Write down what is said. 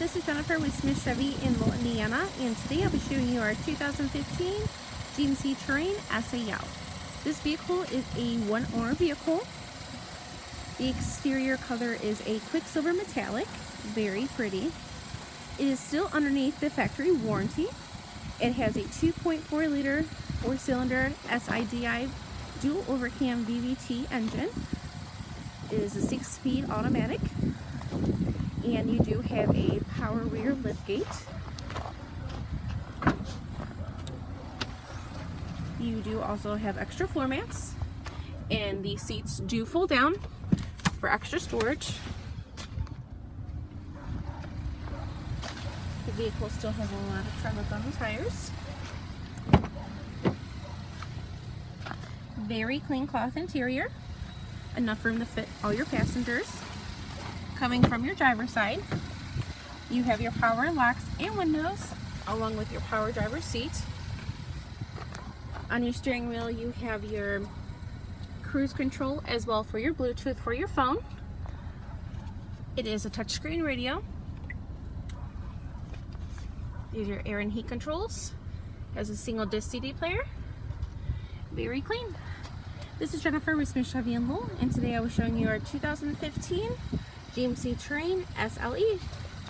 this is Jennifer with Smith Chevy in Lowell, Indiana, and today I'll be showing you our 2015 GMC Terrain SIL. This vehicle is a one-owner vehicle. The exterior color is a Quicksilver metallic, very pretty. It is still underneath the factory warranty. It has a 2.4 liter 4-cylinder SIDI dual overcam VVT engine. It is a 6-speed automatic, and you do have a power rear liftgate. You do also have extra floor mats, and the seats do fold down for extra storage. The vehicle still has a lot of tread on the tires. Very clean cloth interior, enough room to fit all your passengers. Coming from your driver's side, you have your power locks and windows, along with your power driver's seat. On your steering wheel, you have your cruise control as well for your Bluetooth for your phone. It is a touchscreen radio. These are air and heat controls. Has a single disc CD player. Very clean. This is Jennifer with Smith Chevy in Lowell, and today I was showing you our 2015 GMC Terrain SLE.